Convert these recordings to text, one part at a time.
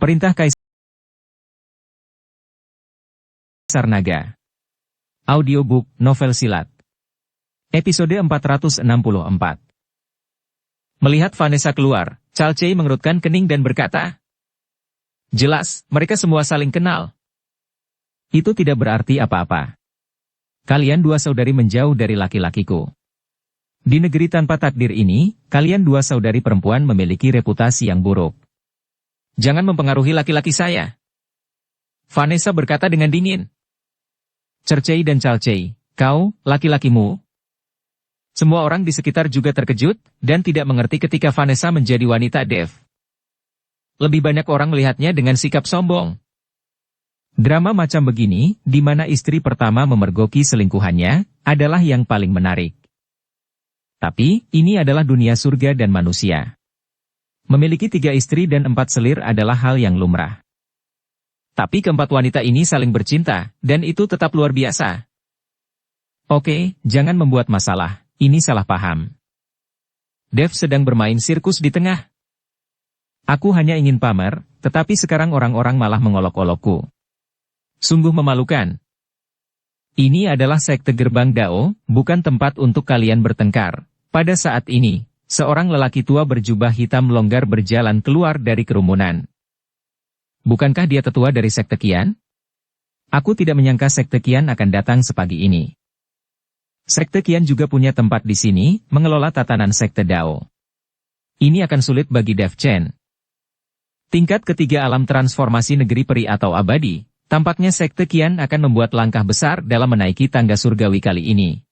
Perintah Kaisar Naga. Audiobook Novel Silat. Episode 464. Melihat Vanessa keluar, Calcei mengerutkan kening dan berkata, "Jelas, mereka semua saling kenal." "Itu tidak berarti apa-apa. Kalian dua saudari menjauh dari laki-lakiku. Di negeri tanpa takdir ini, kalian dua saudari perempuan memiliki reputasi yang buruk. Jangan mempengaruhi laki-laki saya." Vanessa berkata dengan dingin. "Cercei dan Calcei, kau, laki-lakimu?" Semua orang di sekitar juga terkejut, dan tidak mengerti ketika Vanessa menjadi wanita Dev. Lebih banyak orang melihatnya dengan sikap sombong. Drama macam begini, di mana istri pertama memergoki selingkuhannya, adalah yang paling menarik. Tapi, ini adalah dunia surga dan manusia. Memiliki 3 istri dan 4 selir adalah hal yang lumrah. Tapi keempat wanita ini saling bercinta, dan itu tetap luar biasa. Oke, jangan membuat masalah, ini salah paham. Dev sedang bermain sirkus di tengah. Aku hanya ingin pamer, tetapi sekarang orang-orang malah mengolok-olokku. Sungguh memalukan. Ini adalah sekte gerbang Dao, bukan tempat untuk kalian bertengkar. Pada saat ini, seorang lelaki tua berjubah hitam longgar berjalan keluar dari kerumunan. Bukankah dia tetua dari sekte Qian? Aku tidak menyangka sekte Qian akan datang sepagi ini. Sekte Qian juga punya tempat di sini, mengelola tatanan sekte Dao. Ini akan sulit bagi Dev Chen. Tingkat ketiga alam transformasi negeri peri atau abadi, tampaknya sekte Qian akan membuat langkah besar dalam menaiki tangga surgawi kali ini.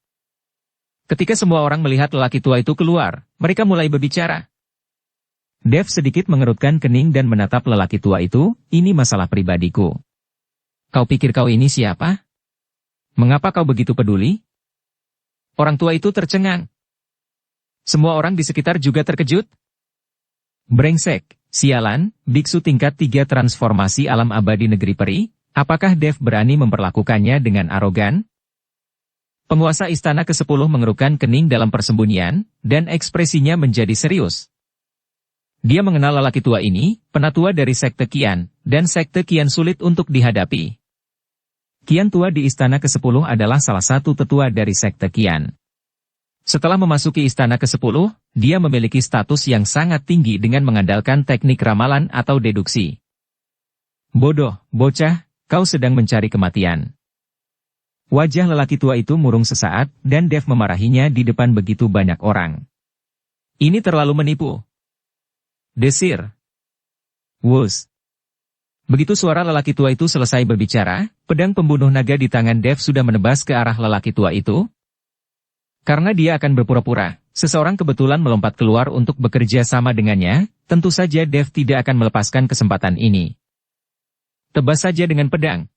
Ketika semua orang melihat lelaki tua itu keluar, mereka mulai berbicara. Dev sedikit mengerutkan kening dan menatap lelaki tua itu, "Ini masalah pribadiku. Kau pikir kau ini siapa? Mengapa kau begitu peduli?" Orang tua itu tercengang. Semua orang di sekitar juga terkejut. Brengsek, sialan, biksu tingkat 3 transformasi alam abadi negeri peri, apakah Dev berani memperlakukannya dengan arogan? Penguasa istana ke-10 mengerutkan kening dalam persembunyian, dan ekspresinya menjadi serius. Dia mengenal lelaki tua ini, penatua dari sekte Qian, dan sekte Qian sulit untuk dihadapi. Qian tua di istana ke-10 adalah salah satu tetua dari sekte Qian. Setelah memasuki istana ke-10, dia memiliki status yang sangat tinggi dengan mengandalkan teknik ramalan atau deduksi. "Bodoh, bocah, kau sedang mencari kematian." Wajah lelaki tua itu murung sesaat, dan Dev memarahinya di depan begitu banyak orang. Ini terlalu menipu. Desir. Wus. Begitu suara lelaki tua itu selesai berbicara, pedang pembunuh naga di tangan Dev sudah menebas ke arah lelaki tua itu. Karena dia akan berpura-pura, seseorang kebetulan melompat keluar untuk bekerja sama dengannya, tentu saja Dev tidak akan melepaskan kesempatan ini. Tebas saja dengan pedang.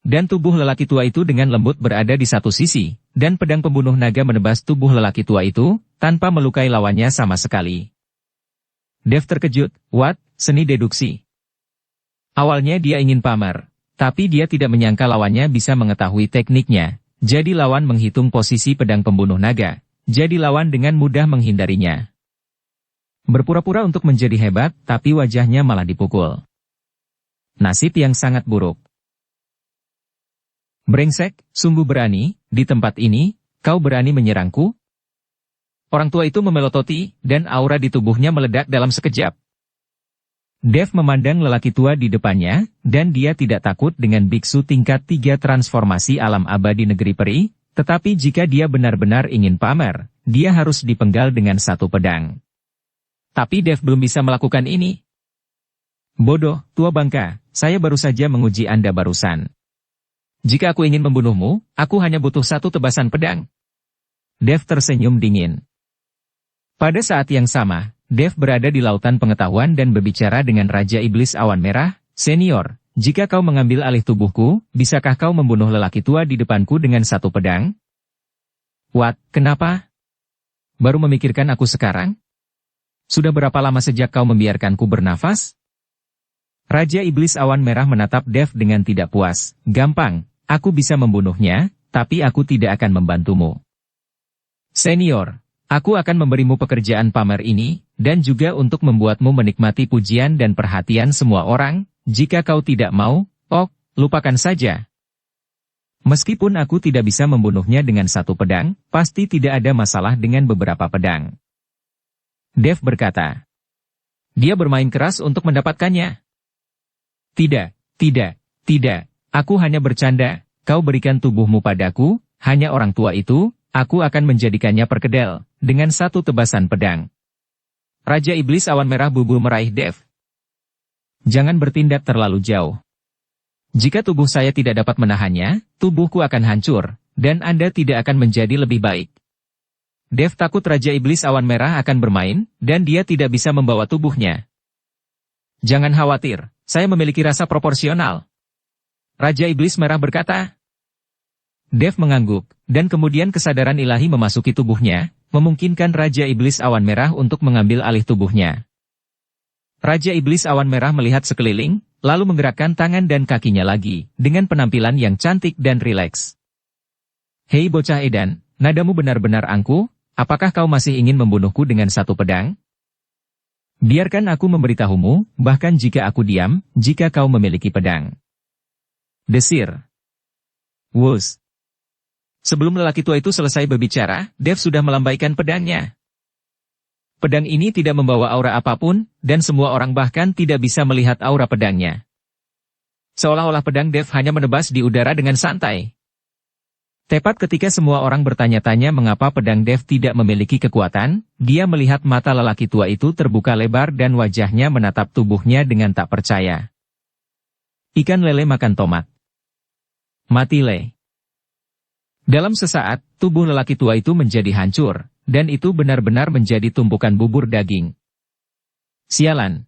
Dan tubuh lelaki tua itu dengan lembut berada di satu sisi, dan pedang pembunuh naga menebas tubuh lelaki tua itu, tanpa melukai lawannya sama sekali. Dev terkejut, "What? Seni deduksi." Awalnya dia ingin pamer, tapi dia tidak menyangka lawannya bisa mengetahui tekniknya, jadi lawan menghitung posisi pedang pembunuh naga, jadi lawan dengan mudah menghindarinya. Berpura-pura untuk menjadi hebat, tapi wajahnya malah dipukul. Nasib yang sangat buruk. "Brengsek, sungguh berani, di tempat ini, kau berani menyerangku?" Orang tua itu memelototi, dan aura di tubuhnya meledak dalam sekejap. Dev memandang lelaki tua di depannya, dan dia tidak takut dengan biksu tingkat 3 transformasi alam abadi negeri peri, tetapi jika dia benar-benar ingin pamer, dia harus dipenggal dengan satu pedang. Tapi Dev belum bisa melakukan ini. "Bodoh, tua bangka, saya baru saja menguji Anda barusan. Jika aku ingin membunuhmu, aku hanya butuh satu tebasan pedang." Dev tersenyum dingin. Pada saat yang sama, Dev berada di lautan pengetahuan dan berbicara dengan Raja Iblis Awan Merah, "Senior, jika kau mengambil alih tubuhku, bisakah kau membunuh lelaki tua di depanku dengan satu pedang?" "What, kenapa? Baru memikirkan aku sekarang? Sudah berapa lama sejak kau membiarkanku bernafas?" Raja Iblis Awan Merah menatap Dev dengan tidak puas. "Gampang. Aku bisa membunuhnya, tapi aku tidak akan membantumu." "Senior, Aku akan memberimu pekerjaan pamer ini, dan juga untuk membuatmu menikmati pujian dan perhatian semua orang. Jika kau tidak mau, lupakan saja. Meskipun aku tidak bisa membunuhnya dengan satu pedang, pasti tidak ada masalah dengan beberapa pedang. Dev berkata. Dia bermain keras untuk mendapatkannya. Tidak. Aku hanya bercanda. Kau berikan tubuhmu padaku, hanya orang tua itu, aku akan menjadikannya perkedel, dengan satu tebasan pedang. Raja Iblis Awan Merah bubul meraih Dev. Jangan bertindak terlalu jauh. Jika tubuh saya tidak dapat menahannya, tubuhku akan hancur, dan Anda tidak akan menjadi lebih baik. Dev takut Raja Iblis Awan Merah akan bermain, dan dia tidak bisa membawa tubuhnya. Jangan khawatir, saya memiliki rasa proporsional. Raja Iblis Merah berkata. Dev mengangguk, dan kemudian kesadaran ilahi memasuki tubuhnya, memungkinkan Raja Iblis Awan Merah untuk mengambil alih tubuhnya. Raja Iblis Awan Merah melihat sekeliling, lalu menggerakkan tangan dan kakinya lagi, dengan penampilan yang cantik dan rileks. Hei bocah edan, nadamu benar-benar angkuh, apakah kau masih ingin membunuhku dengan satu pedang? Biarkan aku memberitahumu, bahkan jika aku diam, jika kau memiliki pedang. Desir. Wus. Sebelum lelaki tua itu selesai berbicara, Dev sudah melambaikan pedangnya. Pedang ini tidak membawa aura apapun, dan semua orang bahkan tidak bisa melihat aura pedangnya. Seolah-olah pedang Dev hanya menebas di udara dengan santai. Tepat ketika semua orang bertanya-tanya mengapa pedang Dev tidak memiliki kekuatan, dia melihat mata lelaki tua itu terbuka lebar dan wajahnya menatap tubuhnya dengan tak percaya. Ikan lele makan tomat. Mati le. Dalam sesaat, tubuh lelaki tua itu menjadi hancur, dan itu benar-benar menjadi tumpukan bubur daging. Sialan.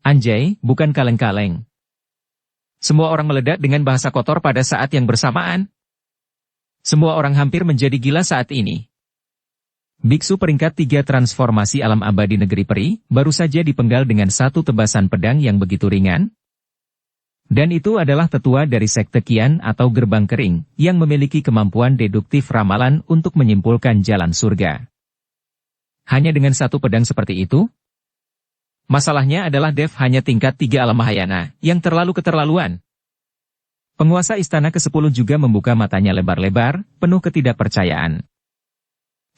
Anjay, bukan kaleng-kaleng. Semua orang meledak dengan bahasa kotor pada saat yang bersamaan. Semua orang hampir menjadi gila saat ini. Biksu peringkat 3 transformasi alam abadi negeri peri, baru saja dipenggal dengan satu tebasan pedang yang begitu ringan. Dan itu adalah tetua dari sekte Kian atau gerbang kering, yang memiliki kemampuan deduktif ramalan untuk menyimpulkan jalan surga. Hanya dengan satu pedang seperti itu? Masalahnya adalah Dev hanya tingkat 3 alam Mahayana, yang terlalu keterlaluan. Penguasa istana ke-10 juga membuka matanya lebar-lebar, penuh ketidakpercayaan.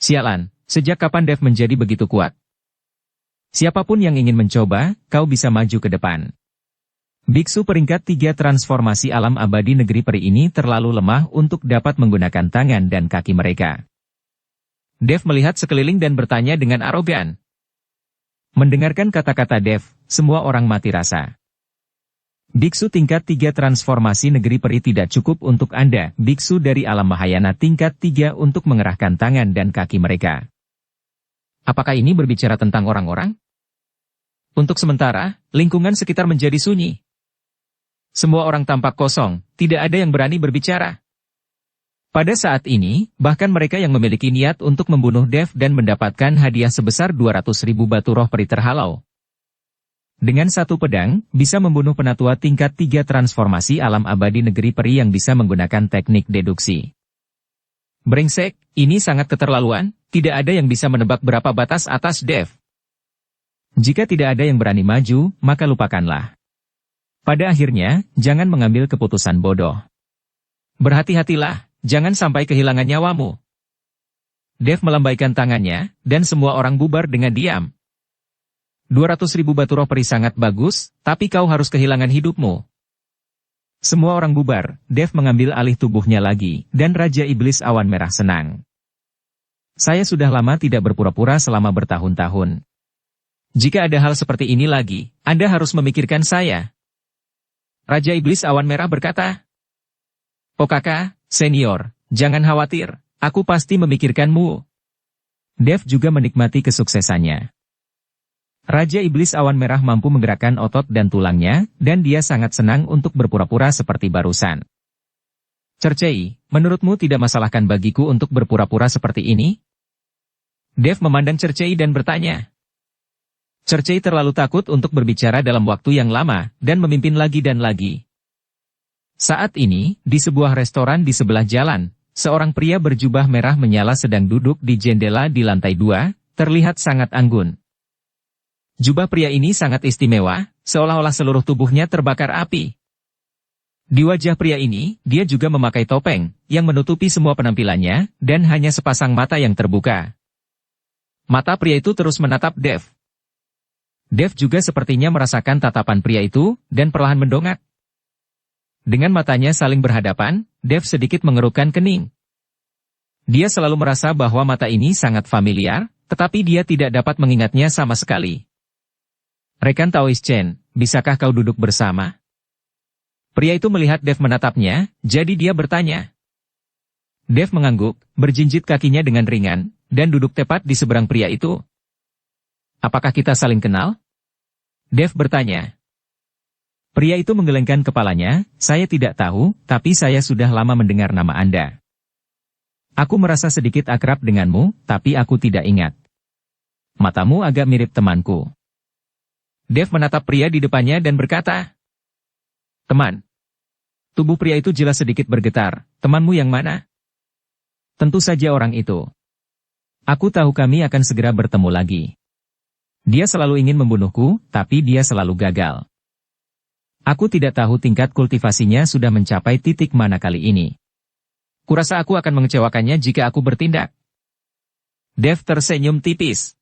Sialan, sejak kapan Dev menjadi begitu kuat? Siapapun yang ingin mencoba, kau bisa maju ke depan. Biksu peringkat 3 transformasi alam abadi negeri peri ini terlalu lemah untuk dapat menggunakan tangan dan kaki mereka. Dev melihat sekeliling dan bertanya dengan arogan. Mendengarkan kata-kata Dev, semua orang mati rasa. Biksu tingkat 3 transformasi negeri peri tidak cukup untuk Anda, biksu dari alam Mahayana tingkat 3 untuk mengerahkan tangan dan kaki mereka. Apakah ini berbicara tentang orang-orang? Untuk sementara, lingkungan sekitar menjadi sunyi. Semua orang tampak kosong, tidak ada yang berani berbicara. Pada saat ini, bahkan mereka yang memiliki niat untuk membunuh Dev dan mendapatkan hadiah sebesar 200.000 batu roh peri terhalau. Dengan satu pedang, bisa membunuh penatua tingkat 3 transformasi alam abadi negeri peri yang bisa menggunakan teknik deduksi. Brengsek, ini sangat keterlaluan, tidak ada yang bisa menebak berapa batas atas Dev. Jika tidak ada yang berani maju, maka lupakanlah. Pada akhirnya, jangan mengambil keputusan bodoh. Berhati-hatilah, jangan sampai kehilangan nyawamu. Dev melambaikan tangannya, dan semua orang bubar dengan diam. 200.000 batu roh peri sangat bagus, tapi kau harus kehilangan hidupmu. Semua orang bubar, Dev mengambil alih tubuhnya lagi, dan Raja Iblis Awan Merah senang. Saya sudah lama tidak berpura-pura selama bertahun-tahun. Jika ada hal seperti ini lagi, Anda harus memikirkan saya. Raja Iblis Awan Merah berkata, "Oh kakak, senior, jangan khawatir, aku pasti memikirkanmu." Dev juga menikmati kesuksesannya. Raja Iblis Awan Merah mampu menggerakkan otot dan tulangnya, dan dia sangat senang untuk berpura-pura seperti barusan. Cercei, menurutmu tidak masalahkan bagiku untuk berpura-pura seperti ini? Dev memandang Cercei dan bertanya. Cercei terlalu takut untuk berbicara dalam waktu yang lama, dan memimpin lagi dan lagi. Saat ini, di sebuah restoran di sebelah jalan, seorang pria berjubah merah menyala sedang duduk di jendela di lantai 2, terlihat sangat anggun. Jubah pria ini sangat istimewa, seolah-olah seluruh tubuhnya terbakar api. Di wajah pria ini, dia juga memakai topeng, yang menutupi semua penampilannya, dan hanya sepasang mata yang terbuka. Mata pria itu terus menatap Dev. Dev juga sepertinya merasakan tatapan pria itu, dan perlahan mendongak. Dengan matanya saling berhadapan, Dev sedikit mengerutkan kening. Dia selalu merasa bahwa mata ini sangat familiar, tetapi dia tidak dapat mengingatnya sama sekali. Rekan Taoist Chen, bisakah kau duduk bersama? Pria itu melihat Dev menatapnya, jadi dia bertanya. Dev mengangguk, berjinjit kakinya dengan ringan, dan duduk tepat di seberang pria itu. Apakah kita saling kenal? Dev bertanya. Pria itu menggelengkan kepalanya, saya tidak tahu, tapi saya sudah lama mendengar nama Anda. Aku merasa sedikit akrab denganmu, tapi aku tidak ingat. Matamu agak mirip temanku. Dev menatap pria di depannya dan berkata, teman. Tubuh pria itu jelas sedikit bergetar, temanmu yang mana? Tentu saja orang itu. Aku tahu kami akan segera bertemu lagi. Dia selalu ingin membunuhku, tapi dia selalu gagal. Aku tidak tahu tingkat kultivasinya sudah mencapai titik mana kali ini. Kurasa aku akan mengecewakannya jika aku bertindak. Dev tersenyum tipis.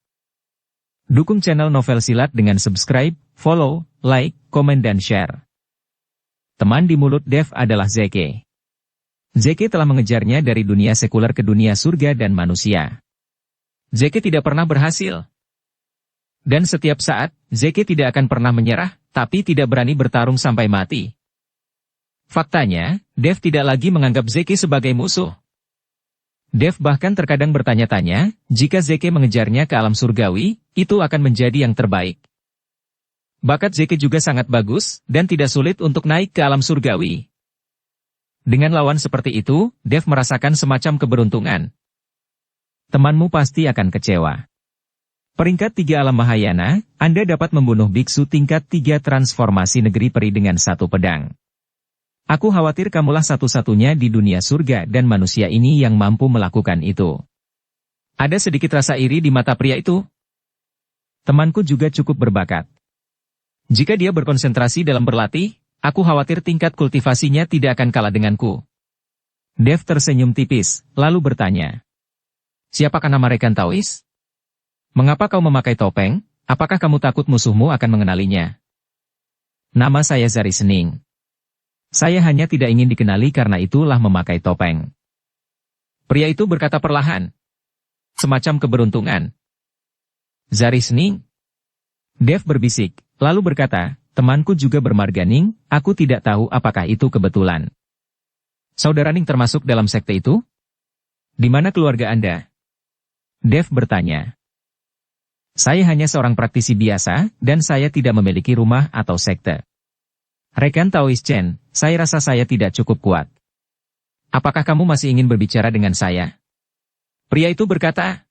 Dukung channel Novel Silat dengan subscribe, follow, like, komen dan share. Teman di mulut Dev adalah Zeke. Zeke telah mengejarnya dari dunia sekuler ke dunia surga dan manusia. Zeke tidak pernah berhasil. Dan setiap saat, Zeke tidak akan pernah menyerah, tapi tidak berani bertarung sampai mati. Faktanya, Dev tidak lagi menganggap Zeke sebagai musuh. Dev bahkan terkadang bertanya-tanya, jika Zeke mengejarnya ke alam surgawi, itu akan menjadi yang terbaik. Bakat Zeke juga sangat bagus, dan tidak sulit untuk naik ke alam surgawi. Dengan lawan seperti itu, Dev merasakan semacam keberuntungan. Temanmu pasti akan kecewa. Peringkat 3 alam Mahayana, Anda dapat membunuh biksu tingkat 3 transformasi negeri peri dengan satu pedang. Aku khawatir kamulah satu-satunya di dunia surga dan manusia ini yang mampu melakukan itu. Ada sedikit rasa iri di mata pria itu. Temanku juga cukup berbakat. Jika dia berkonsentrasi dalam berlatih, aku khawatir tingkat kultivasinya tidak akan kalah denganku. Dev tersenyum tipis, lalu bertanya. Siapakah nama rekan Taoist? Mengapa kau memakai topeng? Apakah kamu takut musuhmu akan mengenalinya? Nama saya Zari Sening. Saya hanya tidak ingin dikenali karena itulah memakai topeng. Pria itu berkata perlahan. Semacam keberuntungan. Zari Sening? Dev berbisik, lalu berkata, temanku juga bermarganing, aku tidak tahu apakah itu kebetulan. Saudara Ning termasuk dalam sekte itu? Di mana keluarga Anda? Dev bertanya. Saya hanya seorang praktisi biasa, dan saya tidak memiliki rumah atau sekte. Rekan Taoist Chen, saya rasa saya tidak cukup kuat. Apakah kamu masih ingin berbicara dengan saya? Pria itu berkata.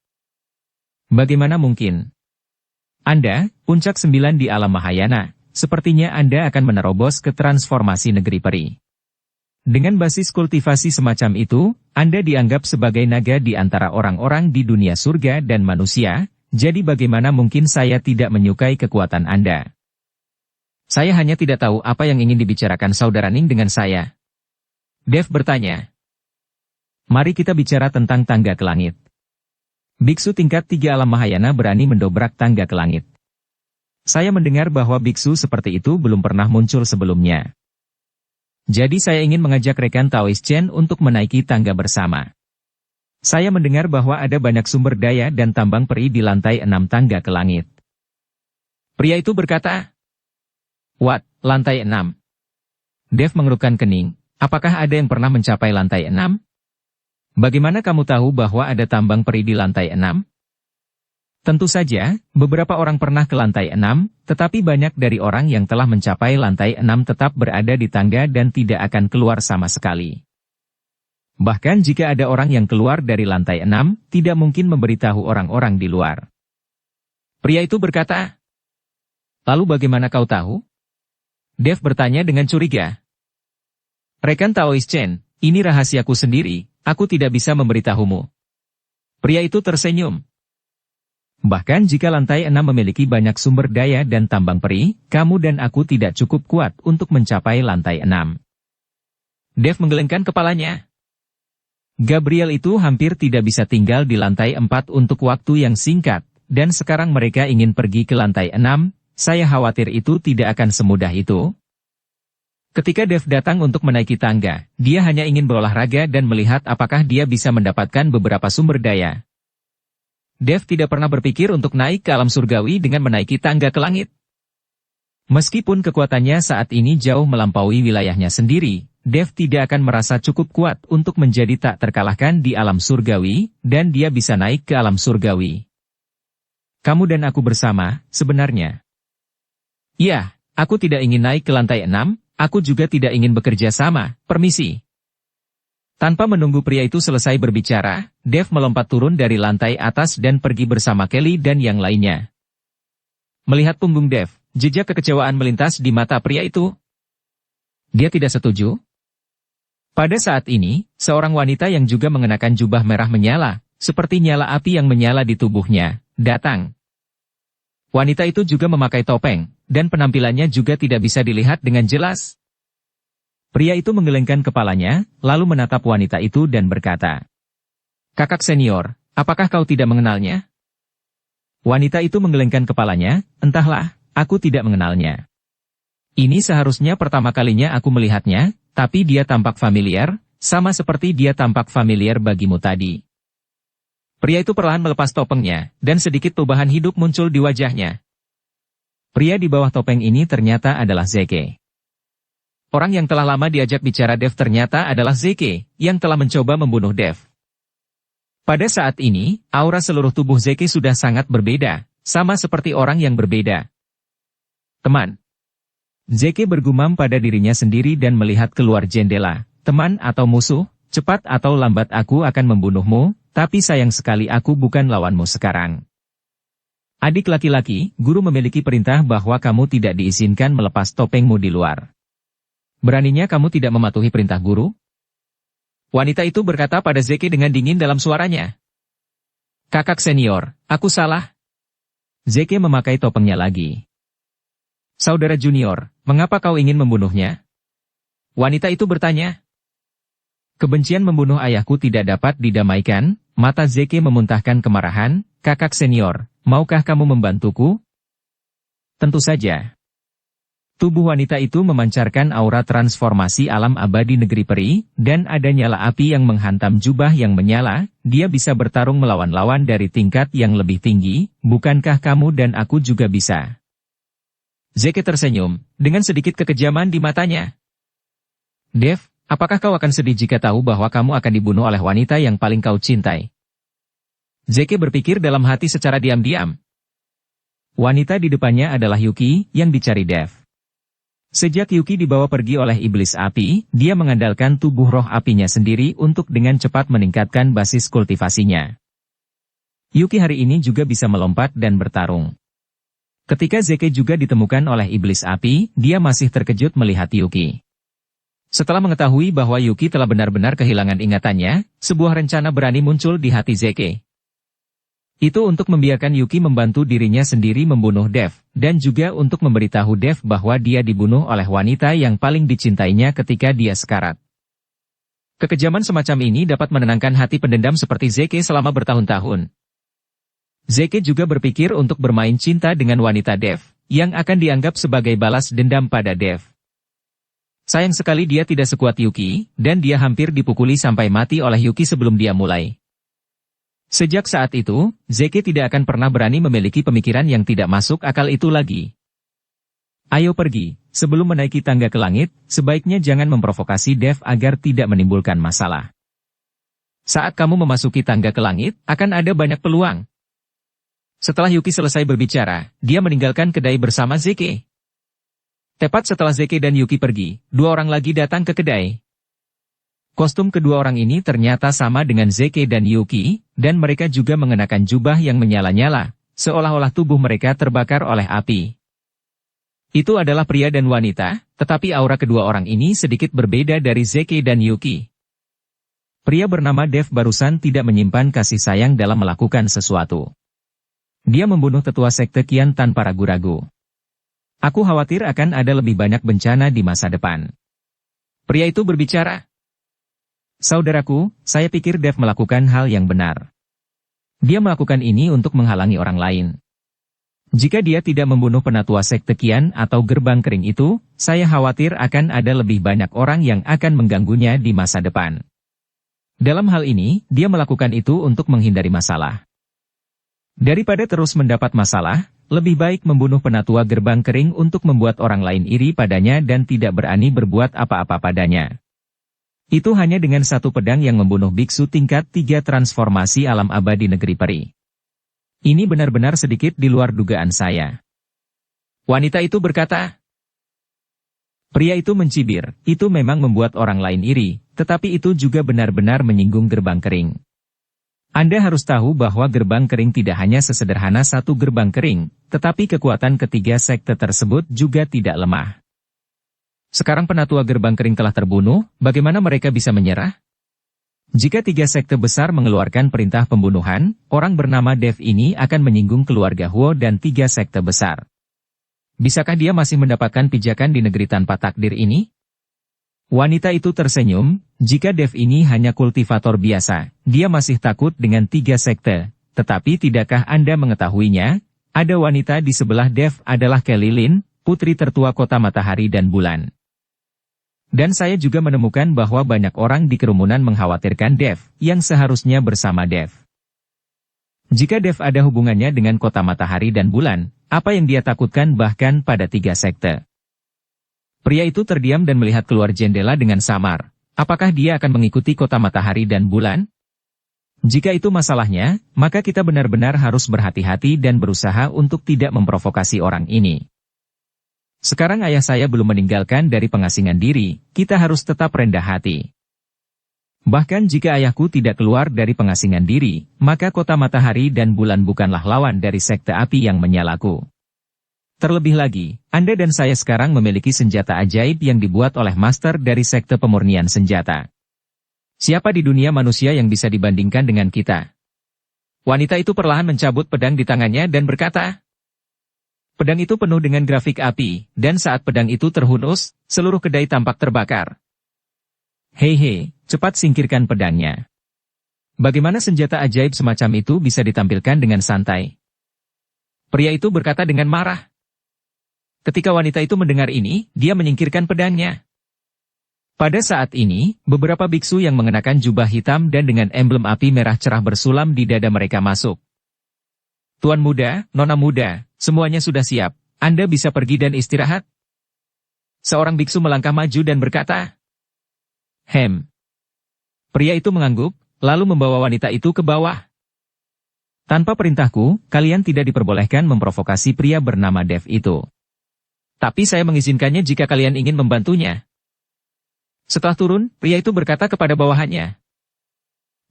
Bagaimana mungkin? Anda, puncak 9 di alam Mahayana, sepertinya Anda akan menerobos ke transformasi negeri peri. Dengan basis kultivasi semacam itu, Anda dianggap sebagai naga di antara orang-orang di dunia surga dan manusia. Jadi bagaimana mungkin saya tidak menyukai kekuatan Anda? Saya hanya tidak tahu apa yang ingin dibicarakan saudara Ning dengan saya. Dev bertanya. Mari kita bicara tentang tangga ke langit. Biksu tingkat 3 alam Mahayana berani mendobrak tangga ke langit. Saya mendengar bahwa biksu seperti itu belum pernah muncul sebelumnya. Jadi saya ingin mengajak rekan Taoist Chen untuk menaiki tangga bersama. Saya mendengar bahwa ada banyak sumber daya dan tambang peri di lantai 6 tangga ke langit. Pria itu berkata, What, lantai 6? Dev mengerutkan kening, apakah ada yang pernah mencapai lantai 6? Bagaimana kamu tahu bahwa ada tambang peri di lantai 6? Tentu saja, beberapa orang pernah ke lantai 6, tetapi banyak dari orang yang telah mencapai lantai 6 tetap berada di tangga dan tidak akan keluar sama sekali. Bahkan jika ada orang yang keluar dari lantai 6, tidak mungkin memberitahu orang-orang di luar. Pria itu berkata, lalu bagaimana kau tahu? Dev bertanya dengan curiga. Rekan Taoist Chen, ini rahasiaku sendiri, aku tidak bisa memberitahumu. Pria itu tersenyum. Bahkan jika lantai 6 memiliki banyak sumber daya dan tambang peri, kamu dan aku tidak cukup kuat untuk mencapai lantai 6. Dev menggelengkan kepalanya. Gabriel itu hampir tidak bisa tinggal di lantai 4 untuk waktu yang singkat, dan sekarang mereka ingin pergi ke lantai 6, saya khawatir itu tidak akan semudah itu. Ketika Dev datang untuk menaiki tangga, dia hanya ingin berolahraga dan melihat apakah dia bisa mendapatkan beberapa sumber daya. Dev tidak pernah berpikir untuk naik ke alam surgawi dengan menaiki tangga ke langit. Meskipun kekuatannya saat ini jauh melampaui wilayahnya sendiri, Dev tidak akan merasa cukup kuat untuk menjadi tak terkalahkan di alam surgawi, dan dia bisa naik ke alam surgawi. Kamu dan aku bersama, sebenarnya. Ya, aku tidak ingin naik ke lantai 6, aku juga tidak ingin bekerja sama, permisi. Tanpa menunggu pria itu selesai berbicara, Dev melompat turun dari lantai atas dan pergi bersama Kelly dan yang lainnya. Melihat punggung Dev, jejak kekecewaan melintas di mata pria itu. Dia tidak setuju. Pada saat ini, seorang wanita yang juga mengenakan jubah merah menyala, seperti nyala api yang menyala di tubuhnya, datang. Wanita itu juga memakai topeng, dan penampilannya juga tidak bisa dilihat dengan jelas. Pria itu menggelengkan kepalanya, lalu menatap wanita itu dan berkata, "Kakak senior, apakah kau tidak mengenalnya?" Wanita itu menggelengkan kepalanya, "Entahlah, aku tidak mengenalnya. Ini seharusnya pertama kalinya aku melihatnya, tapi dia tampak familiar, sama seperti dia tampak familiar bagimu tadi." Pria itu perlahan melepas topengnya, dan sedikit perubahan hidup muncul di wajahnya. Pria di bawah topeng ini ternyata adalah Zeke. Orang yang telah lama diajak bicara Dev ternyata adalah Zeke, yang telah mencoba membunuh Dev. Pada saat ini, aura seluruh tubuh Zeke sudah sangat berbeda, sama seperti orang yang berbeda. "Teman." Zeke bergumam pada dirinya sendiri dan melihat keluar jendela. "Teman atau musuh, cepat atau lambat aku akan membunuhmu, tapi sayang sekali aku bukan lawanmu sekarang." "Adik laki-laki, guru memiliki perintah bahwa kamu tidak diizinkan melepas topengmu di luar. Beraninya kamu tidak mematuhi perintah guru?" Wanita itu berkata pada Zeke dengan dingin dalam suaranya. "Kakak senior, aku salah." Zeke memakai topengnya lagi. "Saudara junior, mengapa kau ingin membunuhnya?" Wanita itu bertanya. Kebencian membunuh ayahku tidak dapat didamaikan, mata Zeke memuntahkan kemarahan. "Kakak senior, maukah kamu membantuku?" "Tentu saja." Tubuh wanita itu memancarkan aura transformasi alam abadi negeri peri, dan ada nyala api yang menghantam jubah yang menyala, dia bisa bertarung melawan lawan dari tingkat yang lebih tinggi, bukankah kamu dan aku juga bisa? Zeke tersenyum, dengan sedikit kekejaman di matanya. "Dev, apakah kau akan sedih jika tahu bahwa kamu akan dibunuh oleh wanita yang paling kau cintai?" Zeke berpikir dalam hati secara diam-diam. Wanita di depannya adalah Yuki, yang dicari Dev. Sejak Yuki dibawa pergi oleh iblis api, dia mengandalkan tubuh roh apinya sendiri untuk dengan cepat meningkatkan basis kultivasinya. Yuki hari ini juga bisa melompat dan bertarung. Ketika Zeke juga ditemukan oleh iblis api, dia masih terkejut melihat Yuki. Setelah mengetahui bahwa Yuki telah benar-benar kehilangan ingatannya, sebuah rencana berani muncul di hati Zeke. Itu untuk membiarkan Yuki membantu dirinya sendiri membunuh Dev, dan juga untuk memberitahu Dev bahwa dia dibunuh oleh wanita yang paling dicintainya ketika dia sekarat. Kekejaman semacam ini dapat menenangkan hati pendendam seperti Zeke selama bertahun-tahun. Zeke juga berpikir untuk bermain cinta dengan wanita Dev, yang akan dianggap sebagai balas dendam pada Dev. Sayang sekali dia tidak sekuat Yuki, dan dia hampir dipukuli sampai mati oleh Yuki sebelum dia mulai. Sejak saat itu, Zeke tidak akan pernah berani memiliki pemikiran yang tidak masuk akal itu lagi. "Ayo pergi, sebelum menaiki tangga ke langit, sebaiknya jangan memprovokasi Dev agar tidak menimbulkan masalah. Saat kamu memasuki tangga ke langit, akan ada banyak peluang." Setelah Yuki selesai berbicara, dia meninggalkan kedai bersama Zeke. Tepat setelah Zeke dan Yuki pergi, dua orang lagi datang ke kedai. Kostum kedua orang ini ternyata sama dengan Zeke dan Yuki, dan mereka juga mengenakan jubah yang menyala-nyala, seolah-olah tubuh mereka terbakar oleh api. Itu adalah pria dan wanita, tetapi aura kedua orang ini sedikit berbeda dari Zeke dan Yuki. Pria bernama Dev barusan tidak menyimpan kasih sayang dalam melakukan sesuatu. Dia membunuh tetua sekte Qian tanpa ragu-ragu. Aku khawatir akan ada lebih banyak bencana di masa depan. Pria itu berbicara. Saudaraku, saya pikir Dev melakukan hal yang benar. Dia melakukan ini untuk menghalangi orang lain. Jika dia tidak membunuh penatua sekte Qian atau gerbang kering itu, saya khawatir akan ada lebih banyak orang yang akan mengganggunya di masa depan. Dalam hal ini, dia melakukan itu untuk menghindari masalah. Daripada terus mendapat masalah, lebih baik membunuh penatua gerbang kering untuk membuat orang lain iri padanya dan tidak berani berbuat apa-apa padanya. Itu hanya dengan satu pedang yang membunuh biksu tingkat 3 transformasi alam abadi negeri peri. Ini benar-benar sedikit di luar dugaan saya. Wanita itu berkata. Pria itu mencibir, itu memang membuat orang lain iri, tetapi itu juga benar-benar menyinggung gerbang kering. Anda harus tahu bahwa gerbang kering tidak hanya sesederhana satu gerbang kering, tetapi kekuatan ketiga sekte tersebut juga tidak lemah. Sekarang penatua gerbang kering telah terbunuh, bagaimana mereka bisa menyerah? Jika 3 sekte besar mengeluarkan perintah pembunuhan, orang bernama Dev ini akan menyinggung keluarga Huo dan 3 sekte besar. Bisakah dia masih mendapatkan pijakan di negeri tanpa takdir ini? Wanita itu tersenyum, jika Dev ini hanya kultivator biasa, dia masih takut dengan 3 sekte. Tetapi tidakkah Anda mengetahuinya? Ada wanita di sebelah Dev adalah Kelly Lin, putri tertua kota matahari dan bulan. Dan saya juga menemukan bahwa banyak orang di kerumunan mengkhawatirkan Dev, yang seharusnya bersama Dev. Jika Dev ada hubungannya dengan kota matahari dan bulan, apa yang dia takutkan bahkan pada 3 sekte? Pria itu terdiam dan melihat keluar jendela dengan samar. Apakah dia akan mengikuti kota matahari dan bulan? Jika itu masalahnya, maka kita benar-benar harus berhati-hati dan berusaha untuk tidak memprovokasi orang ini. Sekarang ayah saya belum meninggalkan dari pengasingan diri, kita harus tetap rendah hati. Bahkan jika ayahku tidak keluar dari pengasingan diri, maka kota matahari dan bulan bukanlah lawan dari sekte api yang menyalaku. Terlebih lagi, Anda dan saya sekarang memiliki senjata ajaib yang dibuat oleh master dari sekte pemurnian senjata. Siapa di dunia manusia yang bisa dibandingkan dengan kita? Wanita itu perlahan mencabut pedang di tangannya dan berkata, pedang itu penuh dengan grafik api, dan saat pedang itu terhunus, seluruh kedai tampak terbakar. Hei, cepat singkirkan pedangnya. Bagaimana senjata ajaib semacam itu bisa ditampilkan dengan santai? Pria itu berkata dengan marah. Ketika wanita itu mendengar ini, dia menyingkirkan pedangnya. Pada saat ini, beberapa biksu yang mengenakan jubah hitam dan dengan emblem api merah cerah bersulam di dada mereka masuk. Tuan muda, nona muda, semuanya sudah siap, Anda bisa pergi dan istirahat. Seorang biksu melangkah maju dan berkata, Pria itu mengangguk, lalu membawa wanita itu ke bawah. Tanpa perintahku, kalian tidak diperbolehkan memprovokasi pria bernama Dev itu. Tapi saya mengizinkannya jika kalian ingin membantunya. Setelah turun, pria itu berkata kepada bawahannya.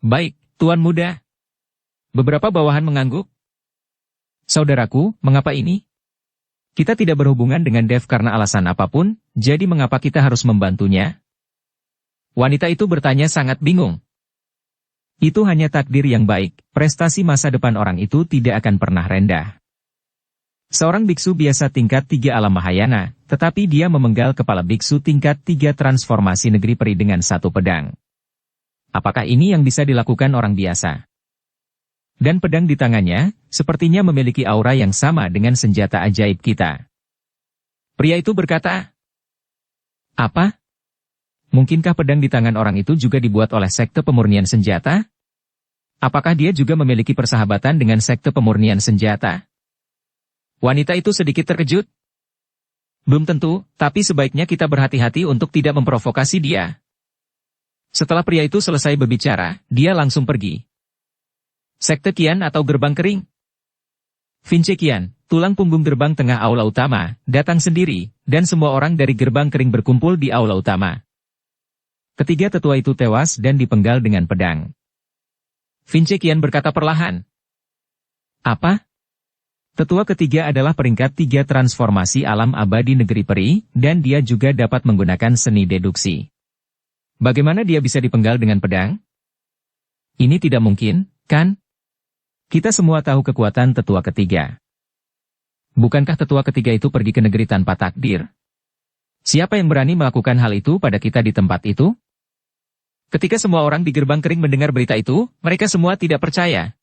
Baik, tuan muda. Beberapa bawahan mengangguk. Saudaraku, mengapa ini? Kita tidak berhubungan dengan Dev karena alasan apapun, jadi mengapa kita harus membantunya? Wanita itu bertanya sangat bingung. Itu hanya takdir yang baik, prestasi masa depan orang itu tidak akan pernah rendah. Seorang biksu biasa tingkat 3 alam Mahayana, tetapi dia memenggal kepala biksu tingkat 3 transformasi negeri peri dengan satu pedang. Apakah ini yang bisa dilakukan orang biasa? Dan pedang di tangannya, sepertinya memiliki aura yang sama dengan senjata ajaib kita. Pria itu berkata, apa? Mungkinkah pedang di tangan orang itu juga dibuat oleh sekte pemurnian senjata? Apakah dia juga memiliki persahabatan dengan sekte pemurnian senjata? Wanita itu sedikit terkejut. Belum tentu, tapi sebaiknya kita berhati-hati untuk tidak memprovokasi dia. Setelah pria itu selesai berbicara, dia langsung pergi. Sekte Qian atau gerbang kering? Vince Qian, tulang punggung gerbang tengah aula utama, datang sendiri, dan semua orang dari gerbang kering berkumpul di aula utama. Ketiga tetua itu tewas dan dipenggal dengan pedang. Vince Qian berkata perlahan. Apa? Tetua ketiga adalah peringkat 3 transformasi alam abadi negeri peri, dan dia juga dapat menggunakan seni deduksi. Bagaimana dia bisa dipenggal dengan pedang? Ini tidak mungkin, kan? Kita semua tahu kekuatan tetua ketiga. Bukankah tetua ketiga itu pergi ke negeri tanpa takdir? Siapa yang berani melakukan hal itu pada kita di tempat itu? Ketika semua orang di gerbang kering mendengar berita itu, mereka semua tidak percaya.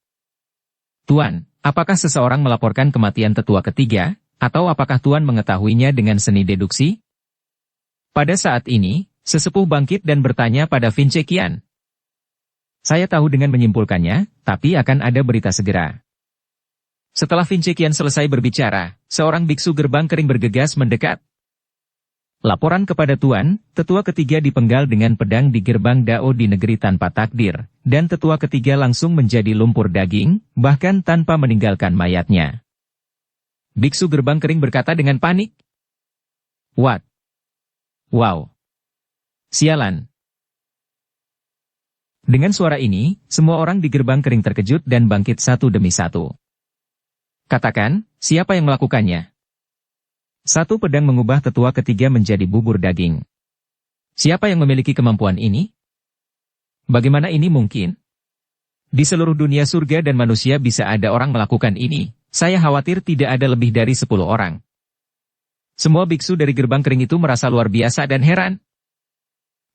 Tuan, apakah seseorang melaporkan kematian tetua ketiga, atau apakah Tuan mengetahuinya dengan seni deduksi? Pada saat ini, sesepuh bangkit dan bertanya pada Vince Qian. Saya tahu dengan menyimpulkannya, tapi akan ada berita segera. Setelah Vince Qian selesai berbicara, seorang biksu gerbang kering bergegas mendekat. Laporan kepada Tuan, tetua ketiga dipenggal dengan pedang di gerbang Dao di negeri tanpa takdir, dan tetua ketiga langsung menjadi lumpur daging, bahkan tanpa meninggalkan mayatnya. Biksu gerbang kering berkata dengan panik. What? Wow. Sialan. Dengan suara ini, semua orang di gerbang kering terkejut dan bangkit satu demi satu. Katakan, siapa yang melakukannya? Satu pedang mengubah tetua ketiga menjadi bubur daging. Siapa yang memiliki kemampuan ini? Bagaimana ini mungkin? Di seluruh dunia surga dan manusia bisa ada orang melakukan ini. Saya khawatir tidak ada lebih dari 10 orang. Semua biksu dari gerbang kering itu merasa luar biasa dan heran.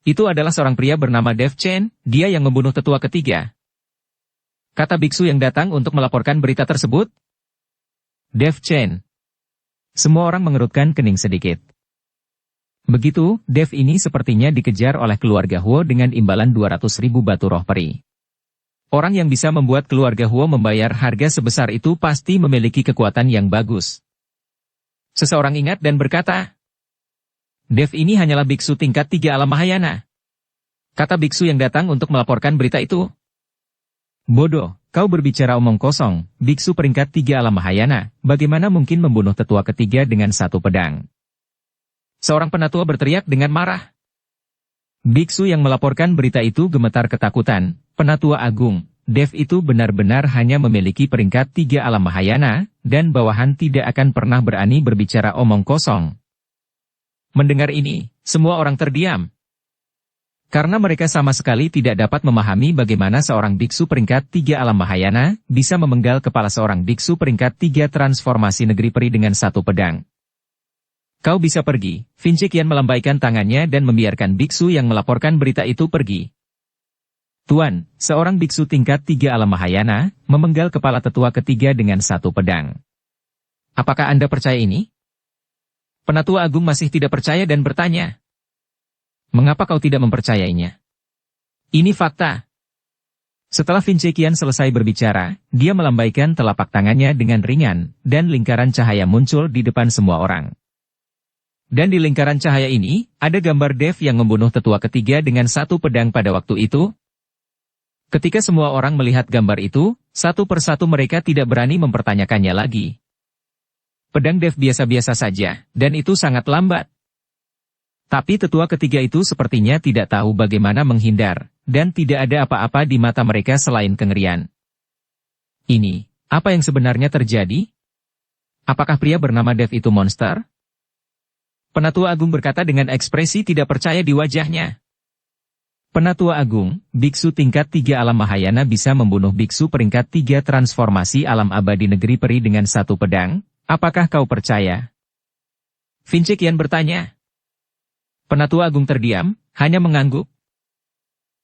Itu adalah seorang pria bernama Dev Chen, dia yang membunuh tetua ketiga. Kata biksu yang datang untuk melaporkan berita tersebut. Dev Chen. Semua orang mengerutkan kening sedikit. Begitu, Dev ini sepertinya dikejar oleh keluarga Huo dengan imbalan 200.000 batu roh peri. Orang yang bisa membuat keluarga Huo membayar harga sebesar itu pasti memiliki kekuatan yang bagus. Seseorang ingat dan berkata, Dev ini hanyalah biksu tingkat 3 alam Mahayana. Kata biksu yang datang untuk melaporkan berita itu. Bodoh, kau berbicara omong kosong, biksu peringkat 3 alam Mahayana, bagaimana mungkin membunuh tetua ketiga dengan satu pedang? Seorang penatua berteriak dengan marah. Biksu yang melaporkan berita itu gemetar ketakutan, penatua agung, Dev itu benar-benar hanya memiliki peringkat 3 alam Mahayana, dan bawahan tidak akan pernah berani berbicara omong kosong. Mendengar ini, semua orang terdiam. Karena mereka sama sekali tidak dapat memahami bagaimana seorang biksu peringkat 3 alam Mahayana bisa memenggal kepala seorang biksu peringkat 3 transformasi negeri peri dengan satu pedang. Kau bisa pergi, Vince Qian melambaikan tangannya dan membiarkan biksu yang melaporkan berita itu pergi. Tuan, seorang biksu tingkat 3 alam Mahayana memenggal kepala tetua ketiga dengan satu pedang. Apakah Anda percaya ini? Penatua agung masih tidak percaya dan bertanya. Mengapa kau tidak mempercayainya? Ini fakta. Setelah Vince Qian selesai berbicara, dia melambaikan telapak tangannya dengan ringan, dan lingkaran cahaya muncul di depan semua orang. Dan di lingkaran cahaya ini, ada gambar Dev yang membunuh tetua ketiga dengan satu pedang pada waktu itu. Ketika semua orang melihat gambar itu, satu persatu mereka tidak berani mempertanyakannya lagi. Pedang Dev biasa-biasa saja, dan itu sangat lambat. Tapi tetua ketiga itu sepertinya tidak tahu bagaimana menghindar, dan tidak ada apa-apa di mata mereka selain kengerian. Ini, apa yang sebenarnya terjadi? Apakah pria bernama Dev itu monster? Penatua agung berkata dengan ekspresi tidak percaya di wajahnya. Penatua agung, biksu tingkat 3 alam Mahayana bisa membunuh biksu peringkat 3 transformasi alam abadi negeri peri dengan satu pedang. Apakah kau percaya? Vince Qian bertanya. Penatua agung terdiam, hanya mengangguk.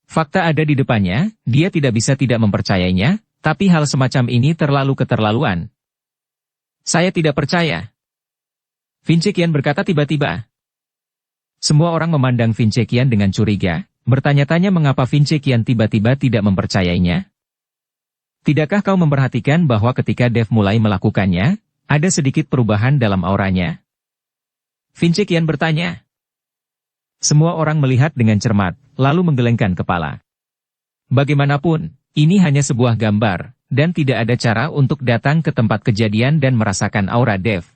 Fakta ada di depannya, dia tidak bisa tidak mempercayainya, tapi hal semacam ini terlalu keterlaluan. Saya tidak percaya. Vince Qian berkata tiba-tiba. Semua orang memandang Vince Qian dengan curiga, bertanya-tanya mengapa Vince Qian tiba-tiba tidak mempercayainya. Tidakkah kau memperhatikan bahwa ketika Dev mulai melakukannya, ada sedikit perubahan dalam auranya? Vince Qian bertanya. Semua orang melihat dengan cermat, lalu menggelengkan kepala. Bagaimanapun, ini hanya sebuah gambar, dan tidak ada cara untuk datang ke tempat kejadian dan merasakan aura Dev.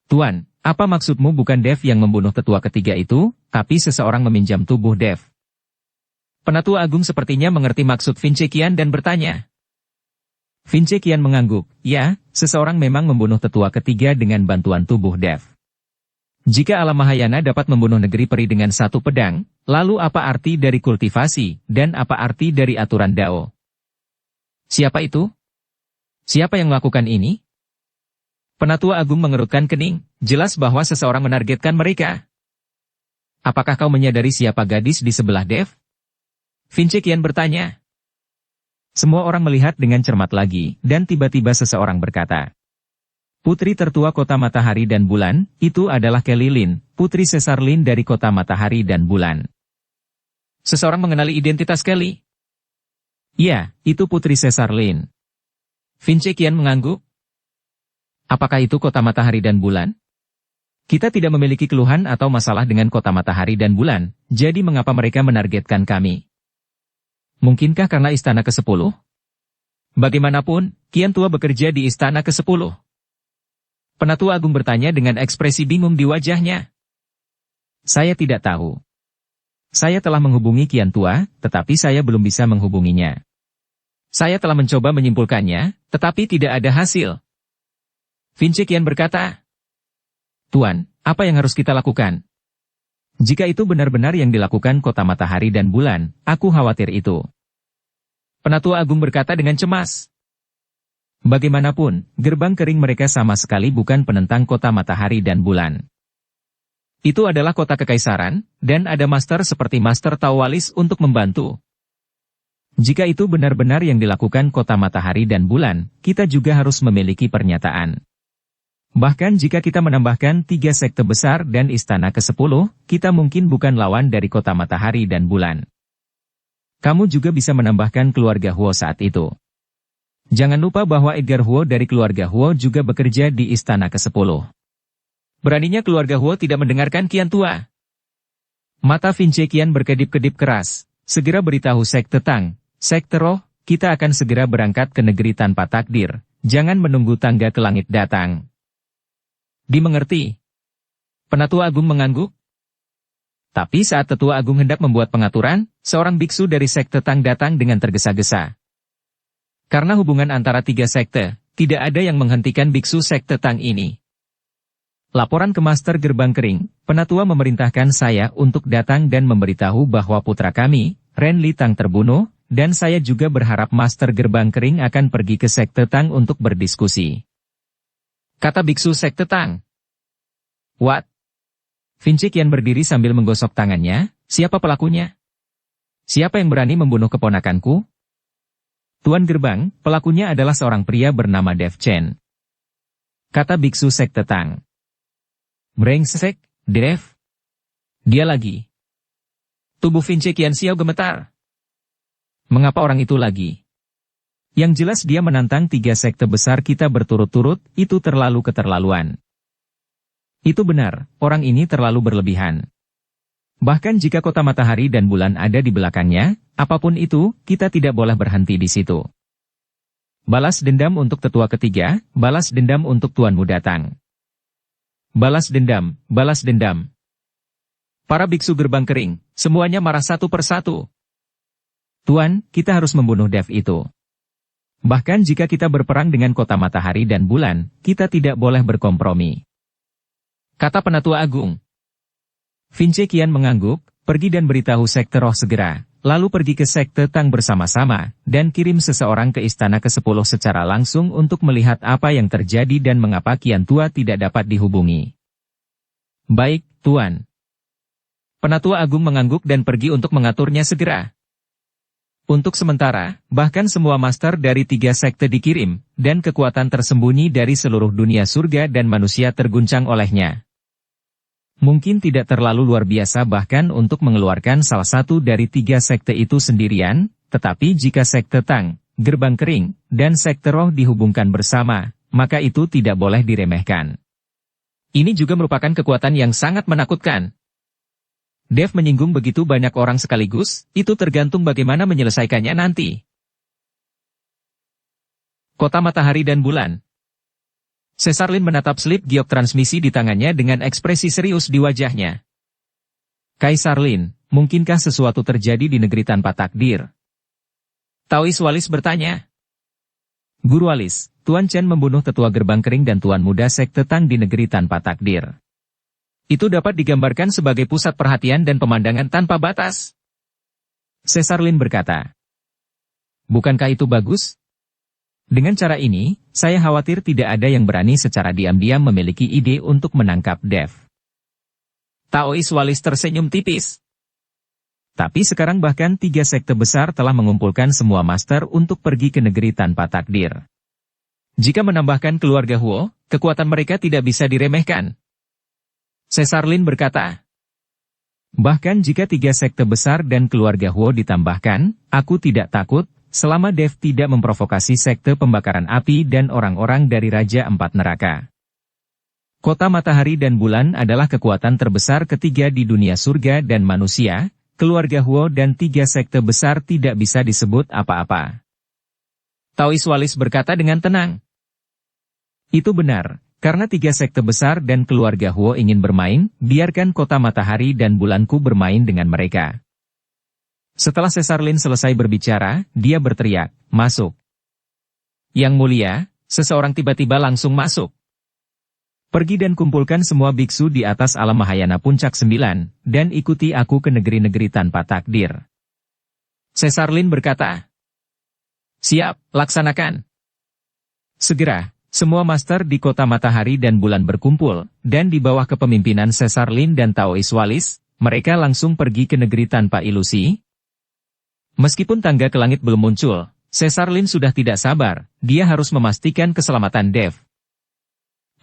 Tuan, apa maksudmu bukan Dev yang membunuh tetua ketiga itu, tapi seseorang meminjam tubuh Dev? Penatua agung sepertinya mengerti maksud Vince Qian dan bertanya. Vince Qian mengangguk, ya, seseorang memang membunuh tetua ketiga dengan bantuan tubuh Dev. Jika alam Mahayana dapat membunuh negeri peri dengan satu pedang, lalu apa arti dari kultivasi, dan apa arti dari aturan Dao? Siapa itu? Siapa yang melakukan ini? Penatua Agung mengerutkan kening, jelas bahwa seseorang menargetkan mereka. Apakah kau menyadari siapa gadis di sebelah Dev? Vince kian bertanya. Semua orang melihat dengan cermat lagi, dan tiba-tiba seseorang berkata. Putri tertua kota matahari dan bulan, itu adalah Kelly Lin, putri Caesar Lin dari kota matahari dan bulan. Seseorang mengenali identitas Kelly? Ya, itu putri Caesar Lin. Vince kian mengangguk. Apakah itu kota matahari dan bulan? Kita tidak memiliki keluhan atau masalah dengan kota matahari dan bulan, jadi mengapa mereka menargetkan kami? Mungkinkah karena istana ke-10? Bagaimanapun, kian tua bekerja di istana ke-10. Penatua Agung bertanya dengan ekspresi bingung di wajahnya. Saya tidak tahu. Saya telah menghubungi Kian Tua, tetapi saya belum bisa menghubunginya. Saya telah mencoba menyimpulkannya, tetapi tidak ada hasil. Vince Kian berkata, Tuan, apa yang harus kita lakukan? Jika itu benar-benar yang dilakukan kota matahari dan bulan, aku khawatir itu. Penatua Agung berkata dengan cemas. Bagaimanapun, gerbang kering mereka sama sekali bukan penentang kota matahari dan bulan. Itu adalah kota kekaisaran, dan ada master seperti Master Tawalis untuk membantu. Jika itu benar-benar yang dilakukan kota matahari dan bulan, kita juga harus memiliki pernyataan. Bahkan jika kita menambahkan 3 sekte besar dan istana ke-10, kita mungkin bukan lawan dari kota matahari dan bulan. Kamu juga bisa menambahkan keluarga Huo saat itu. Jangan lupa bahwa Edgar Huo dari keluarga Huo juga bekerja di istana ke-10. Beraninya keluarga Huo tidak mendengarkan Kian Tua. Mata Vince Kian berkedip-kedip keras. Segera beritahu Sekte Tang, Sekte Roh, kita akan segera berangkat ke negeri tanpa takdir. Jangan menunggu tangga ke langit datang. Dimengerti. Penatua Agung mengangguk. Tapi saat Tetua Agung hendak membuat pengaturan, seorang biksu dari Sekte Tang datang dengan tergesa-gesa. Karena hubungan antara 3 sekte, tidak ada yang menghentikan biksu Sekte Tang ini. Laporan ke Master Gerbang Kering, Penatua memerintahkan saya untuk datang dan memberitahu bahwa putra kami, Ren Li Tang terbunuh, dan saya juga berharap Master Gerbang Kering akan pergi ke Sekte Tang untuk berdiskusi. Kata biksu Sekte Tang. What? Vince Kian berdiri sambil menggosok tangannya, siapa pelakunya? Siapa yang berani membunuh keponakanku? Tuan Gerbang, pelakunya adalah seorang pria bernama Dev Chen. Kata biksu Sekte Tang. Brengsek, Dev. Dia lagi. Tubuh Vince Kian Xiao gemetar. Mengapa orang itu lagi? Yang jelas dia menantang 3 sekte besar kita berturut-turut, itu terlalu keterlaluan. Itu benar, orang ini terlalu berlebihan. Bahkan jika kota matahari dan bulan ada di belakangnya, apapun itu, kita tidak boleh berhenti di situ. Balas dendam untuk tetua ketiga, balas dendam untuk tuanmu datang. Balas dendam, balas dendam. Para biksu gerbang kering, semuanya marah satu persatu. Tuan, kita harus membunuh Dev itu. Bahkan jika kita berperang dengan kota matahari dan bulan, kita tidak boleh berkompromi. Kata Penatua Agung. Vince Kian mengangguk, pergi dan beritahu Sekte Roh segera, lalu pergi ke Sekte Tang bersama-sama, dan kirim seseorang ke istana ke-10 secara langsung untuk melihat apa yang terjadi dan mengapa Kian Tua tidak dapat dihubungi. Baik, Tuan. Penatua Agung mengangguk dan pergi untuk mengaturnya segera. Untuk sementara, bahkan semua master dari 3 sekte dikirim, dan kekuatan tersembunyi dari seluruh dunia surga dan manusia terguncang olehnya. Mungkin tidak terlalu luar biasa bahkan untuk mengeluarkan salah satu dari 3 sekte itu sendirian, tetapi jika Sekte Tang, Gerbang Kering, dan Sekte Roh dihubungkan bersama, maka itu tidak boleh diremehkan. Ini juga merupakan kekuatan yang sangat menakutkan. Dev menyinggung begitu banyak orang sekaligus, itu tergantung bagaimana menyelesaikannya nanti. Kota Matahari dan Bulan. Caesar Lin menatap slip giok transmisi di tangannya dengan ekspresi serius di wajahnya. Kaisar Lin, mungkinkah sesuatu terjadi di negeri tanpa takdir? Taois Walis bertanya. Guru Walis, Tuan Chen membunuh tetua Gerbang Kering dan Tuan Muda Sekte Tang di negeri tanpa takdir. Itu dapat digambarkan sebagai pusat perhatian dan pemandangan tanpa batas. Caesar Lin berkata, bukankah itu bagus? Dengan cara ini, saya khawatir tidak ada yang berani secara diam-diam memiliki ide untuk menangkap Dev. Taois Wallace tersenyum tipis. Tapi sekarang bahkan 3 sekte besar telah mengumpulkan semua master untuk pergi ke negeri tanpa takdir. Jika menambahkan keluarga Huo, kekuatan mereka tidak bisa diremehkan. Caesar Lin berkata, bahkan jika 3 sekte besar dan keluarga Huo ditambahkan, aku tidak takut, selama Dev tidak memprovokasi sekte pembakaran api dan orang-orang dari Raja 4 Neraka. Kota Matahari dan Bulan adalah kekuatan terbesar ketiga di dunia surga dan manusia, keluarga Huo dan 3 sekte besar tidak bisa disebut apa-apa. Taois Wallace berkata dengan tenang. Itu benar. Karena 3 sekte besar dan keluarga Huo ingin bermain, biarkan kota matahari dan bulanku bermain dengan mereka. Setelah Caesar Lin selesai berbicara, dia berteriak, masuk. Yang mulia, seseorang tiba-tiba langsung masuk. Pergi dan kumpulkan semua biksu di atas alam Mahayana Puncak 9, dan ikuti aku ke negeri-negeri tanpa takdir. Caesar Lin berkata, siap, laksanakan. Segera. Semua master di kota matahari dan bulan berkumpul, dan di bawah kepemimpinan Caesar Lin dan Taois Wallace, mereka langsung pergi ke negeri tanpa ilusi. Meskipun tangga ke langit belum muncul, Caesar Lin sudah tidak sabar, dia harus memastikan keselamatan Dev.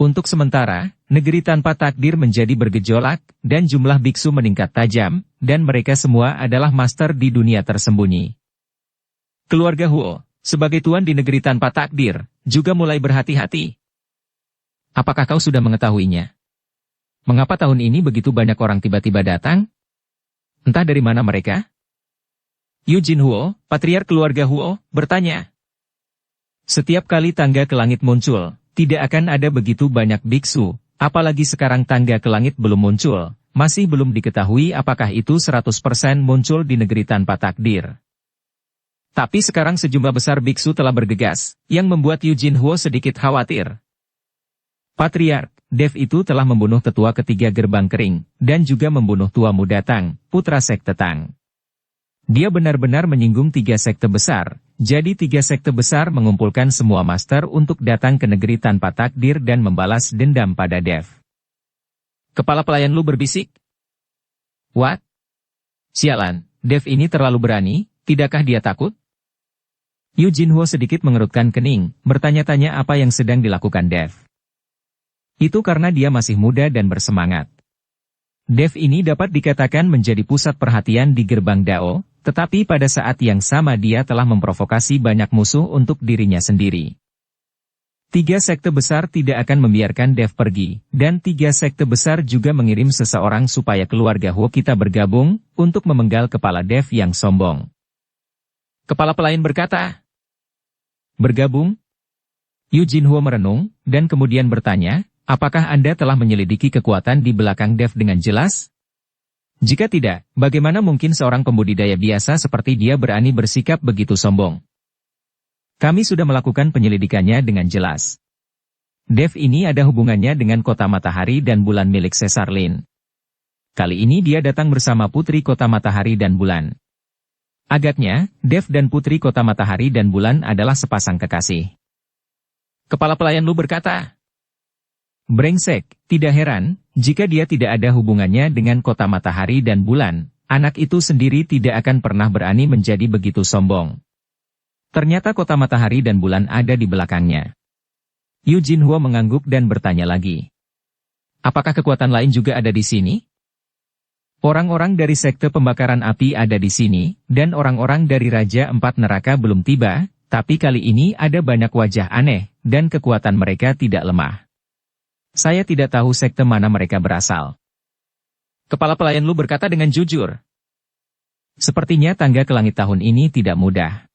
Untuk sementara, negeri tanpa takdir menjadi bergejolak, dan jumlah biksu meningkat tajam, dan mereka semua adalah master di dunia tersembunyi. Keluarga Huo, sebagai tuan di negeri tanpa takdir, juga mulai berhati-hati. Apakah kau sudah mengetahuinya? Mengapa tahun ini begitu banyak orang tiba-tiba datang? Entah dari mana mereka? Eugene Huo, patriark keluarga Huo, bertanya. Setiap kali tangga ke langit muncul, tidak akan ada begitu banyak biksu, apalagi sekarang tangga ke langit belum muncul, masih belum diketahui apakah itu 100% muncul di negeri tanpa takdir. Tapi sekarang sejumlah besar biksu telah bergegas, yang membuat Eugene Huo sedikit khawatir. Patriark, Dev itu telah membunuh tetua ketiga gerbang kering, dan juga membunuh tua muda Tang, putra sekte Tang. Dia benar-benar menyinggung 3 sekte besar, jadi 3 sekte besar mengumpulkan semua master untuk datang ke negeri tanpa takdir dan membalas dendam pada Dev. Kepala pelayan Lu berbisik. What? Sialan, Dev ini terlalu berani, tidakkah dia takut? Eugene Huo sedikit mengerutkan kening, bertanya-tanya apa yang sedang dilakukan Dev. Itu karena dia masih muda dan bersemangat. Dev ini dapat dikatakan menjadi pusat perhatian di gerbang Dao, tetapi pada saat yang sama dia telah memprovokasi banyak musuh untuk dirinya sendiri. 3 sekte besar tidak akan membiarkan Dev pergi, dan 3 sekte besar juga mengirim seseorang supaya keluarga Huo kita bergabung, untuk memenggal kepala Dev yang sombong. Kepala pelayan berkata, bergabung? Eugene Huo merenung, dan kemudian bertanya, apakah Anda telah menyelidiki kekuatan di belakang Dev dengan jelas? Jika tidak, bagaimana mungkin seorang pembudidaya biasa seperti dia berani bersikap begitu sombong? Kami sudah melakukan penyelidikannya dengan jelas. Dev ini ada hubungannya dengan kota matahari dan bulan milik Caesar Lin. Kali ini dia datang bersama putri kota matahari dan bulan. Agaknya, Dev dan putri kota matahari dan bulan adalah sepasang kekasih. Kepala pelayan Lu berkata, brengsek, tidak heran, jika dia tidak ada hubungannya dengan kota matahari dan bulan, anak itu sendiri tidak akan pernah berani menjadi begitu sombong. Ternyata kota matahari dan bulan ada di belakangnya. Eugene Huo mengangguk dan bertanya lagi. Apakah kekuatan lain juga ada di sini? Orang-orang dari sekte pembakaran api ada di sini, dan orang-orang dari Raja 4 Neraka belum tiba, tapi kali ini ada banyak wajah aneh, dan kekuatan mereka tidak lemah. Saya tidak tahu sekte mana mereka berasal. Kepala pelayan Lu berkata dengan jujur. Sepertinya tangga ke langit tahun ini tidak mudah.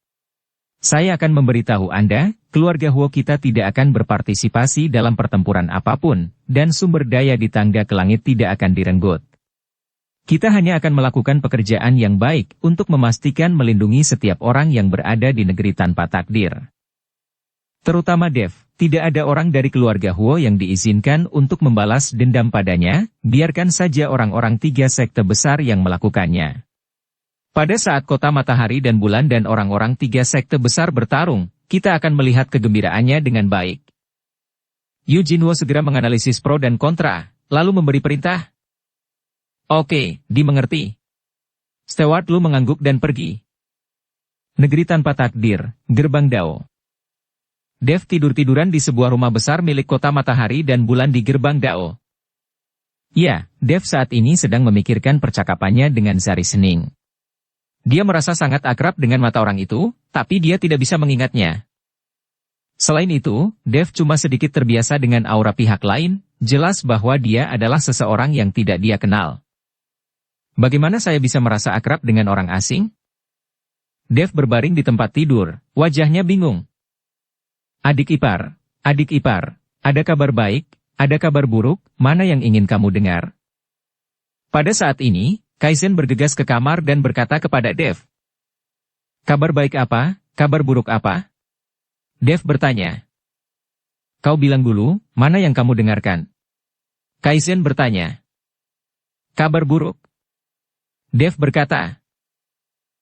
Saya akan memberitahu Anda, keluarga Huo kita tidak akan berpartisipasi dalam pertempuran apapun, dan sumber daya di tangga ke langit tidak akan direnggut. Kita hanya akan melakukan pekerjaan yang baik untuk memastikan melindungi setiap orang yang berada di negeri tanpa takdir. Terutama Dev, tidak ada orang dari keluarga Huo yang diizinkan untuk membalas dendam padanya, biarkan saja orang-orang 3 sekte besar yang melakukannya. Pada saat kota matahari dan bulan dan orang-orang 3 sekte besar bertarung, kita akan melihat kegembiraannya dengan baik. Yu Jinwo segera menganalisis pro dan kontra, lalu memberi perintah. Oke, dimengerti. Steward Lu mengangguk dan pergi. Negeri tanpa takdir, Gerbang Dao. Dev tidur-tiduran di sebuah rumah besar milik kota matahari dan bulan di Gerbang Dao. Ya, Dev saat ini sedang memikirkan percakapannya dengan Sari Sening. Dia merasa sangat akrab dengan mata orang itu, tapi dia tidak bisa mengingatnya. Selain itu, Dev cuma sedikit terbiasa dengan aura pihak lain, jelas bahwa dia adalah seseorang yang tidak dia kenal. Bagaimana saya bisa merasa akrab dengan orang asing? Dev berbaring di tempat tidur, wajahnya bingung. Adik ipar, ada kabar baik, ada kabar buruk, mana yang ingin kamu dengar? Pada saat ini, Kaizen bergegas ke kamar dan berkata kepada Dev. Kabar baik apa, kabar buruk apa? Dev bertanya. Kau bilang dulu, mana yang kamu dengarkan? Kaizen bertanya. Kabar buruk. Dev berkata.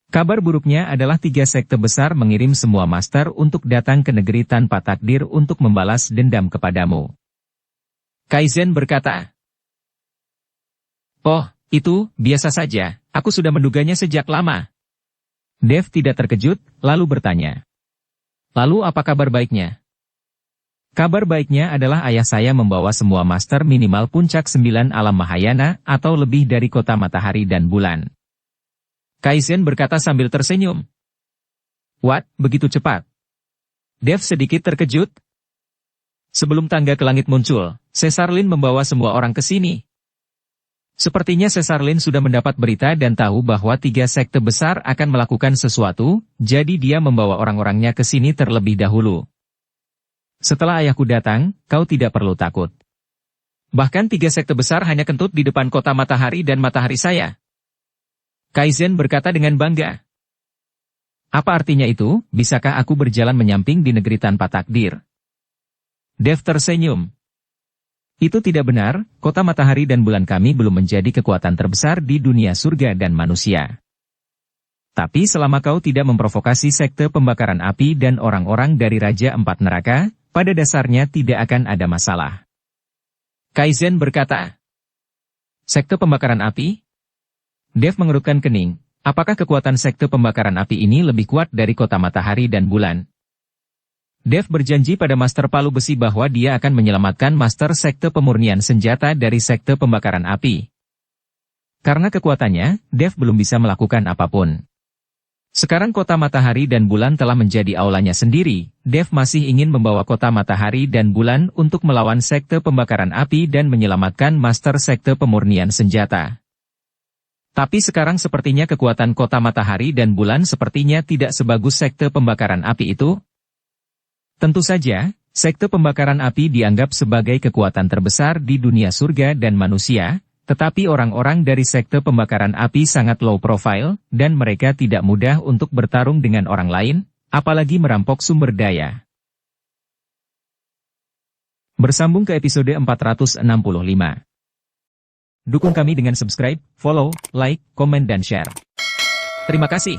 Kabar buruknya adalah 3 sekte besar mengirim semua master untuk datang ke negeri tanpa takdir untuk membalas dendam kepadamu. Kaizen berkata. Oh, itu, biasa saja, aku sudah menduganya sejak lama. Dev tidak terkejut, lalu bertanya. Lalu apa kabar baiknya? Kabar baiknya adalah ayah saya membawa semua master minimal puncak 9 alam Mahayana atau lebih dari kota matahari dan bulan. Kaizen berkata sambil tersenyum. What, begitu cepat? Dev sedikit terkejut. Sebelum tangga ke langit muncul, Caesar Lin membawa semua orang ke sini. Sepertinya Caesar Lin sudah mendapat berita dan tahu bahwa 3 sekte besar akan melakukan sesuatu, jadi dia membawa orang-orangnya ke sini terlebih dahulu. Setelah ayahku datang, kau tidak perlu takut. Bahkan 3 sekte besar hanya kentut di depan kota matahari dan matahari saya. Kaizen berkata dengan bangga. Apa artinya itu, bisakah aku berjalan menyamping di negeri tanpa takdir? Dev tersenyum. Itu tidak benar, kota matahari dan bulan kami belum menjadi kekuatan terbesar di dunia surga dan manusia. Tapi selama kau tidak memprovokasi sekte pembakaran api dan orang-orang dari Raja 4 Neraka, pada dasarnya tidak akan ada masalah. Kaizen berkata. Sekte pembakaran api? Dev mengerutkan kening, apakah kekuatan sekte pembakaran api ini lebih kuat dari kota matahari dan bulan? Dev berjanji pada Master Palu Besi bahwa dia akan menyelamatkan Master Sekte Pemurnian Senjata dari Sekte Pembakaran Api. Karena kekuatannya, Dev belum bisa melakukan apapun. Sekarang kota matahari dan bulan telah menjadi aulanya sendiri, Dev masih ingin membawa kota matahari dan bulan untuk melawan Sekte Pembakaran Api dan menyelamatkan Master Sekte Pemurnian Senjata. Tapi sekarang sepertinya kekuatan kota matahari dan bulan sepertinya tidak sebagus sekte pembakaran api itu. Tentu saja, sekte pembakaran api dianggap sebagai kekuatan terbesar di dunia surga dan manusia, tetapi orang-orang dari sekte pembakaran api sangat low profile, dan mereka tidak mudah untuk bertarung dengan orang lain, apalagi merampok sumber daya. Bersambung ke episode 465. Dukung kami dengan subscribe, follow, like, komen dan share. Terima kasih.